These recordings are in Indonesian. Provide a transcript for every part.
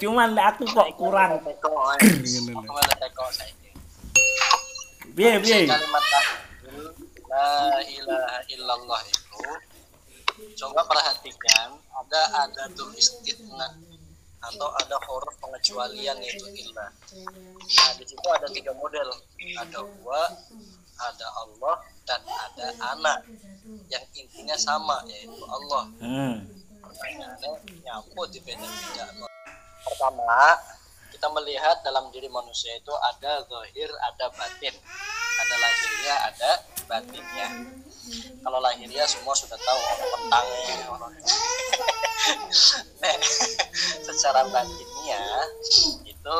Cuman aku kok kurang. Aku malah teko saiki. Piye. Kalimat tahlil la ilaha illallah itu coba perhatikan, ada tuh istitsna atau ada huruf pengecualian yaitu illah. Nah, di situ ada 3 model. Ada huwa, ada Allah, dan ada anak yang intinya sama yaitu Allah. Pertanyaannya nyambut di beda-beda. Pertama, kita melihat dalam diri manusia itu ada zahir, ada batin. Ada lahiriah, ada batinnya. Kalau lahiriah semua sudah tahu orang nah, secara batinnya itu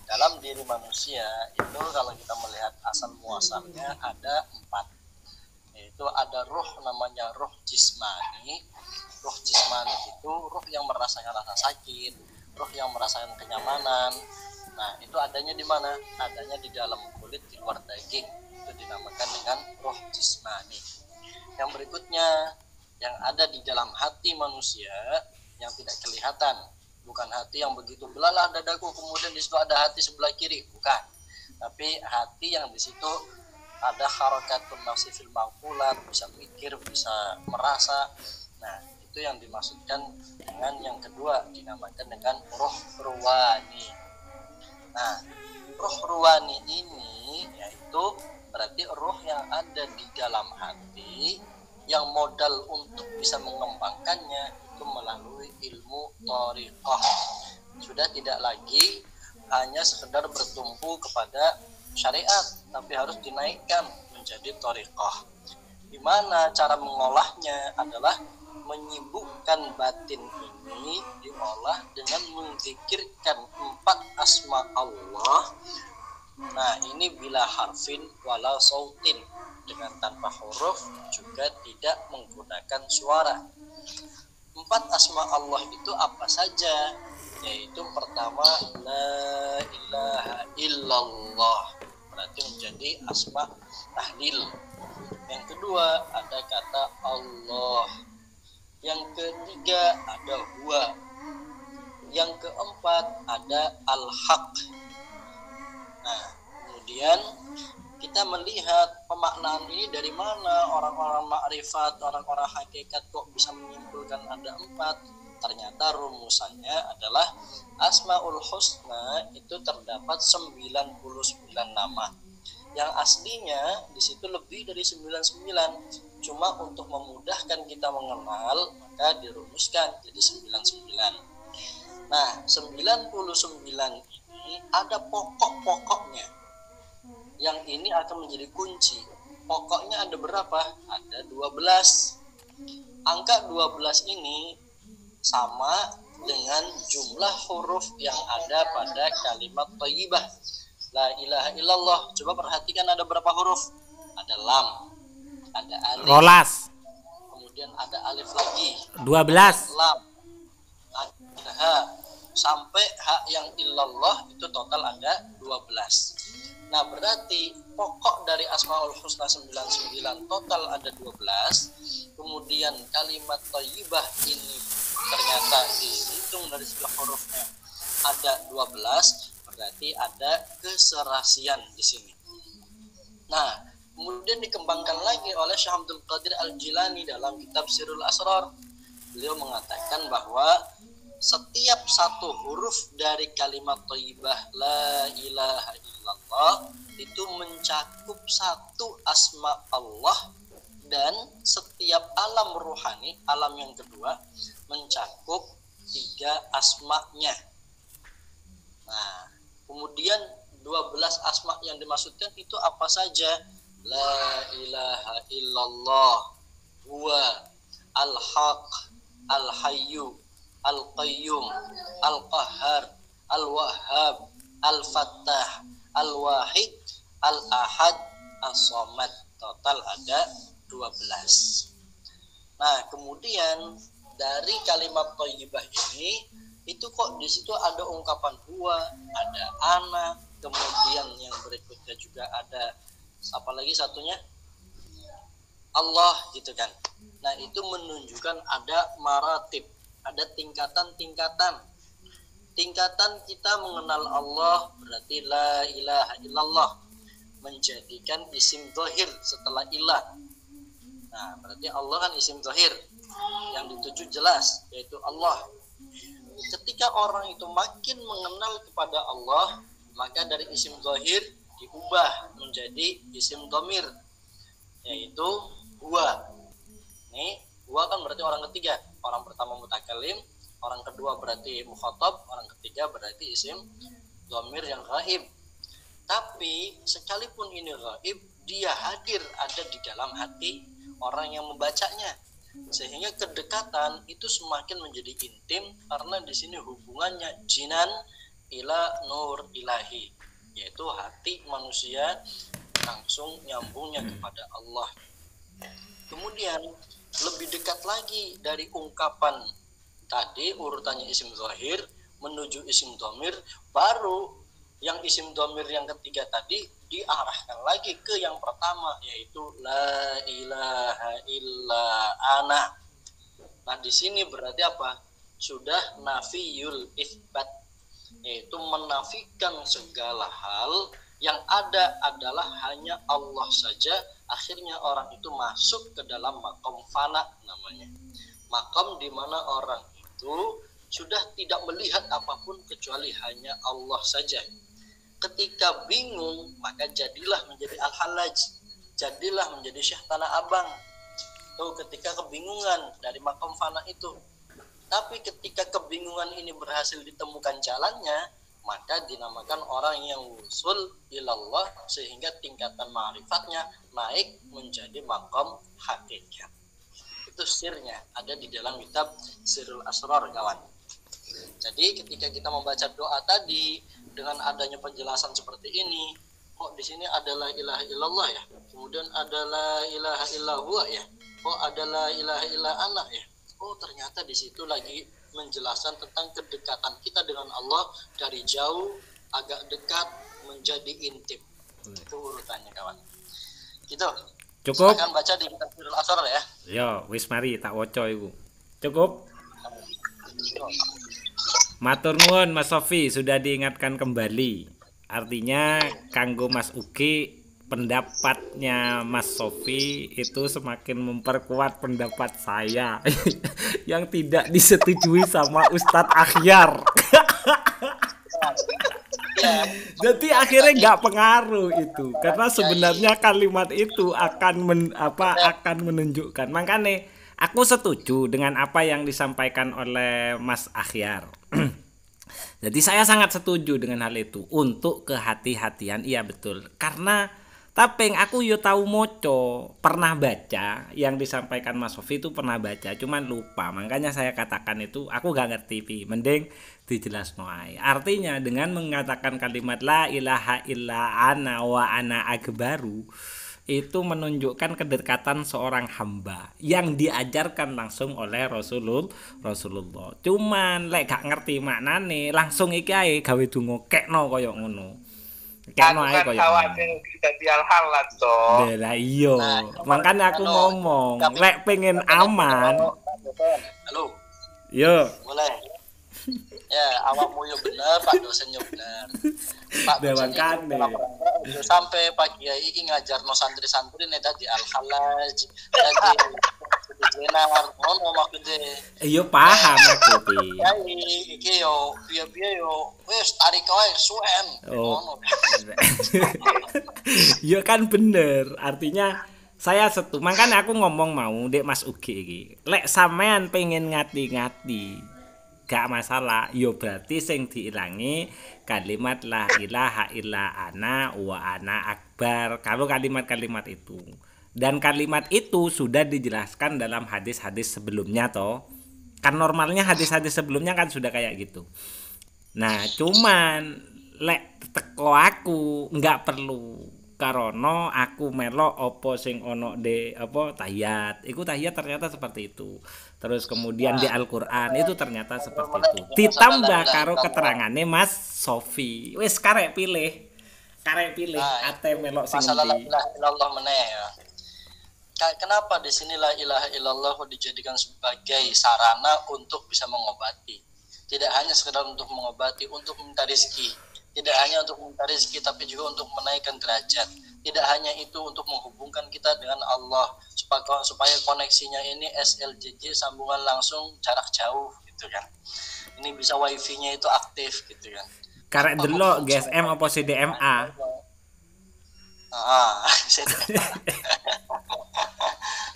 dalam diri manusia itu kalau kita melihat asal muasalnya ada 4, yaitu ada ruh namanya ruh jismani. Ruh jismani itu ruh yang merasakan rasa sakit, ruh yang merasakan kenyamanan. Nah, itu adanya di mana? Adanya di dalam kulit, di luar daging. Itu dinamakan dengan ruh jismani. Yang berikutnya, yang ada di dalam hati manusia yang tidak kelihatan. Bukan hati yang begitu belalah dadaku, kemudian di situ ada hati sebelah kiri. Bukan. Tapi hati yang di situ ada harakatun nafsi fil ma'qulat, bisa mikir, bisa merasa. Nah, itu yang dimaksudkan dengan yang kedua, dinamakan dengan ruh ruwani. Nah, ruh ruwani ini yaitu berarti ruh yang ada di dalam hati yang modal untuk bisa mengembangkannya itu melalui ilmu thariqah. Sudah tidak lagi hanya sekedar bertumpu kepada syariat, tapi harus dinaikkan menjadi thariqah. Di mana cara mengolahnya adalah menyibukkan batin ini diolah dengan menzikirkan 4 asma Allah. Nah, ini bila harfin wala sautin, dengan tanpa huruf juga tidak menggunakan suara. 4 asma Allah itu apa saja? Yaitu pertama la ilaha illallah, berarti menjadi asma tahlil. Yang kedua ada kata Allah. Yang ketiga ada huwa. Yang keempat ada al-haq. Nah, kemudian kita melihat pemaknaan ini dari mana orang-orang makrifat, orang-orang hakikat kok bisa menyimpulkan ada 4. Ternyata rumusannya adalah Asmaul Husna itu terdapat 99 nama. Yang aslinya di situ lebih dari 99. Cuma untuk memudahkan kita mengenal, maka dirumuskan jadi 99. Nah, 99 ini ada pokok-pokoknya. Yang ini akan menjadi kunci. Pokoknya ada berapa? Ada 12. Angka 12 ini sama dengan jumlah huruf yang ada pada kalimat thayyibah la ilaha illallah. Coba perhatikan ada berapa huruf? Ada lam, ada alif, Rolas. kemudian ada alif lagi, 12. lam, ada ha, sampai ha yang illallah itu total ada 12. Nah, berarti pokok dari Asmaul Husna 99 total ada 12. Kemudian kalimat thayyibah ini ternyata dihitung dari segi hurufnya ada 12. Berarti ada keserasian di sini. Nah, kemudian dikembangkan lagi oleh Syekh Abdul Qadir Al-Jilani dalam kitab Sirrul Asrar. Beliau mengatakan bahwa setiap satu huruf dari kalimat thayyibah la ilaha illallah itu mencakup 1 asma Allah, dan setiap alam ruhani, alam yang kedua, mencakup 3 asma-nya. Nah, kemudian 12 asma yang dimaksudkan itu apa saja? La ilaha illallah, huwa al-haq, al-hayyu, al-qayyum, al-qahhar, al-wahhab, al-fattah, al-wahid, al-ahad, as-somad. Total ada 12. Nah, kemudian dari kalimat thayyibah ini itu kok di situ ada ungkapan huwa, ada ana, kemudian yang berikutnya juga ada apa lagi satunya? Allah gitu kan. Nah, itu menunjukkan ada maratib, ada tingkatan-tingkatan. tingkatan kita mengenal Allah berarti la ilaha illallah, menjadikan isim zahir setelah ilah. Nah, berarti Allah kan isim zahir, yang dituju jelas yaitu Allah. Ketika orang itu makin mengenal kepada Allah, maka dari isim zahir diubah menjadi isim dhamir, yaitu huwa. Nih, huwa kan berarti orang ketiga. Orang pertama mutakalim, orang kedua berarti mukhatab, orang ketiga berarti isim dhamir yang ghaib. Tapi sekalipun ini ghaib, dia hadir ada di dalam hati orang yang membacanya, sehingga kedekatan itu semakin menjadi intim karena di sini hubungannya jinan ila nur ilahi, yaitu hati manusia langsung nyambungnya kepada Allah. Kemudian lebih dekat lagi dari ungkapan tadi urutannya isim zahir menuju isim dhamir, baru yang isim dhamir yang ketiga tadi diarahkan lagi ke yang pertama, yaitu la ilaha illa ana. Nah, di sini berarti apa? Sudah nafiyul itsbat, yaitu menafikan segala hal yang ada adalah hanya Allah saja. Akhirnya orang itu masuk ke dalam makom fana namanya. Makom di mana orang itu sudah tidak melihat apapun kecuali hanya Allah saja. Ketika bingung, maka jadilah menjadi Al-Hallaj, jadilah menjadi Syekh Tanah Abang. Tuh, ketika kebingungan dari makom fana itu. Tapi ketika kebingungan ini berhasil ditemukan jalannya, maka dinamakan orang yang wusul ilallah, sehingga tingkatan ma'rifatnya naik menjadi makom hakikat. Itu sirnya, ada di dalam kitab Sirrul Asrar, kawan. Jadi ketika kita membaca doa tadi dengan adanya penjelasan seperti ini, kok di sini ada la ilaha illallah ya, kemudian ada la ilaha illallah ya, kok ada la ilaha illa ana ya. Oh, ternyata di situ lagi menjelaskan tentang kedekatan kita dengan Allah dari jauh agak dekat menjadi intim. Itu urutannya, kawan. Gitu. Cukup. Silakan baca di kitab Sirrul Asrar ya. Yo, wis mari tak waca iku. Cukup. Matur nuwun Mas Sofi, sudah diingatkan kembali. Artinya kanggo Mas Uki, pendapatnya Mas Sofi itu semakin memperkuat pendapat saya yang tidak disetujui sama Ustadz Akhyar. Jadi akhirnya nggak pengaruh itu, karena sebenarnya kalimat itu akan akan menunjukkan. Makanya aku setuju dengan apa yang disampaikan oleh Mas Akhyar. Jadi saya sangat setuju dengan hal itu untuk kehati-hatian. Iya betul. Karena tapi aku yo tahu moco, pernah baca yang disampaikan Mas Sofi itu, pernah baca, cuman lupa. Makanya saya katakan itu aku gak ngerti, mending dijelasno ae. Artinya dengan mengatakan kalimat la ilaha illa ana wa ana akbaru, itu menunjukkan kedekatan seorang hamba yang diajarkan langsung oleh Rasulullah. Cuman lek gak ngerti maknane, langsung iki ae gawe donga kekno koyo ngono. Kekno ae koyo ngono. Dadi al-halal to. Lah iya. Makanya aku ngomong, lek pengen aman. Halo. Yo. Boleh. Ya, awakmu yo bener, Pak dosennya bener. Pak dosen itu sampai Pak Kiai iki ngajarno santri-santri nek dadi al-khalaj, dadi jenar, ngono maksudnya. Iya paham aku pi. Kiai iki yo piye-piye yo wis tarik wae suwen. Ngono. Iya kan bener, artinya saya setuju. Makanya aku ngomong mau Dek Mas Ugi iki. Lek sampean pengen ngati-ngati, gak masalah, yo berarti sing diilangi kalimat la ilaha illa ana wa ana akbar. Kalau kalimat-kalimat itu, dan kalimat itu sudah dijelaskan dalam hadis-hadis sebelumnya toh. Kan normalnya hadis-hadis sebelumnya kan sudah kayak gitu. Nah, cuman lek teko aku nggak perlu, karena aku melo opo sing ono de apa tahiyat. Iku tahiyat ternyata seperti itu. Terus kemudian di Al-Qur'an itu ternyata seperti itu. Ditambah karo keterangannya Mas Sofi. Wis karek pilih. Ate melok sing masalah la endi. ilaha illallah meneh ya. Kenapa di sini la ilaha illallah dijadikan sebagai sarana untuk bisa mengobati? Tidak hanya sekedar untuk mengobati, untuk minta rezeki. Tidak hanya untuk minta rezeki, tapi juga untuk menaikkan derajat. Tidak hanya itu, untuk menghubungkan kita dengan Allah, supaya koneksinya ini SLJJ, sambungan langsung jarak jauh gitu kan. Ini bisa wifi-nya itu aktif gitu kan. Karek delok GSM apa CDMA.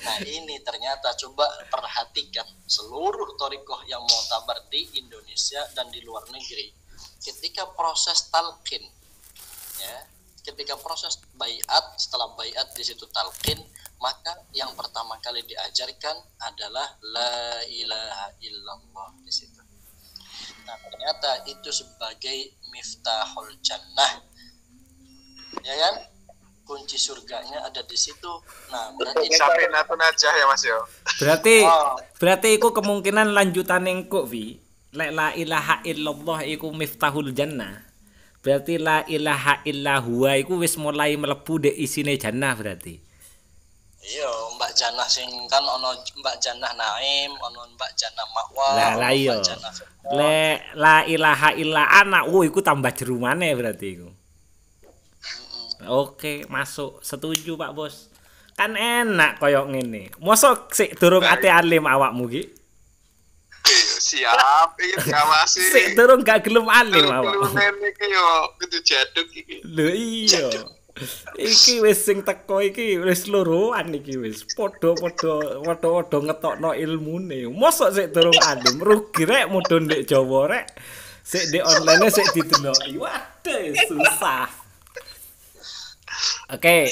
Nah ini ternyata coba perhatikan seluruh thariqah yang mu'tabar di Indonesia dan di luar negeri. Ketika proses talqin, ya, ketika proses baiat, setelah baiat di situ talqin, maka yang pertama kali diajarkan adalah la ilaha illallah di situ. Nah ternyata itu sebagai miftahul jannah, ya kan? Kunci surganya ada di situ. Nah, berarti sampai natun aja ya Mas yo. Berarti iku kemungkinan lanjutan engko Vi. La ilaha illallah iku miftahul jannah. Berarti la ilaha illa huwa iku wis mulai mlebu dek isine jannah berarti. Iya, Mbak Jannah sing kan ono Mbak Jannah Naim, ono Mbak Jannah Ma'wa. Lah iya. La ilaha illa ana, iku tambah jeru maneh berarti iku. Oke, masuk. Setuju Pak Bos. Kan enak koyok ngene. Mosok sik durung ate alim awakmu ki? Siap, iki ngawasi. Sik durung gak gelem alim awakmu. Ngene iki yo kudu jaduk iki. Lho iya. Iki wis sing teko iki wis loroan iki wis. Padha-padha ngetokno ilmune. Mosok sik durung alim, rugi rek mudhun ndek Jawa rek. Sik ndek online sik dideloki. Waduh, susah. Oke,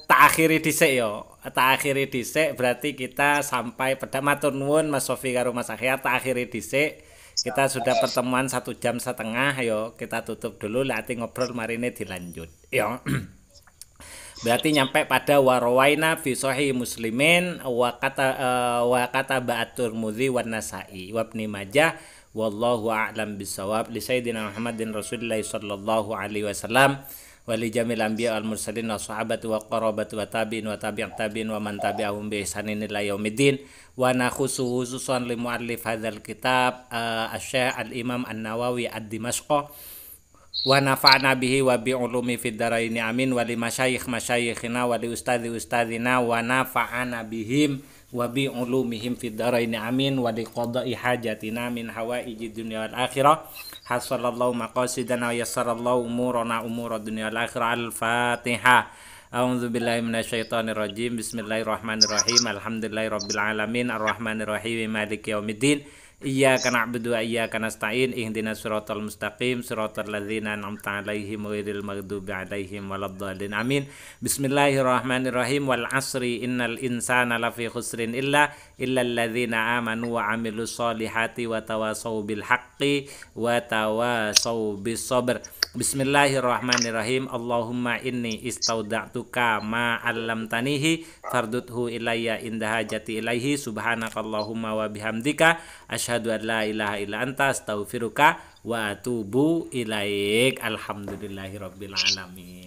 tak akhiri dhisik yo. Tak akhiri dhisik berarti kita sampai pada matur nuwun Mas Sofi karo Mas Akhir. Tak akhiri dhisik. Kita sudah pertemuan 1 jam setengah yo. Kita tutup dulu lati ngobrol marine dilanjut. Yo. Berarti nyampe pada warawaina fi sahih Muslimin wa kata Ba'atur Mudzi wan Nasa'i wa Ibnu Majah wallahu a'lam bisawab li sayyidina Muhammadin Rasulillah sallallahu alaihi wasallam wali jamil anbiya wal mursalin wa sahabati wa qarabati wa tabi'in wa tabi'at tabi'in wa man tabi'ahum bi ihsanin ila yaumiddin wa nakhusu khususan li muallif hadzal kitab asy-Syaikh al-Imam An-Nawawi ad-Dimashqi wa nafa'na bihi wa bi ulumi fid dharain amin wa li masyayikhina wa li ustadzina wa nafa'ana bihim wa bi ulumihim fid dharain amin wa li qada'i hajatina min hawaiji dunya wal akhirah. Hasallallahu maqasidana wa yassarallahu umurana umura dunya wal akhirah. Al-Fatihah. A'udzu billahi minasyaitonir rajim. Bismillahirrahmanirrahim. Alhamdulillahirabbil alamin arrahmanir rahim maliki yaumiddin. Iyyaka na'budu wa iyyaka nasta'in. Ihdinas siratal mustaqim siratal ladzina an'amta 'alaihim ghairil maghdubi 'alaihim waladdallin. Amin. Bismillahirrahmanirrahim. Wal 'asri innal insana lafi khusrin illal ladzina amanu wa 'amilus solihati wa tawassaw bil haqqi wa tawassaw bis sabr. Bismillahirrahmanirrahim. Allahumma inni istauda'tuka ma 'allamtanihi farduthu ilayya inda hajati ilaihi. Subhanakallahumma wa bihamdika asyhadu an la ilaha illa anta astaghfiruka wa atubu ilaik. Alhamdulillahirabbil alamin.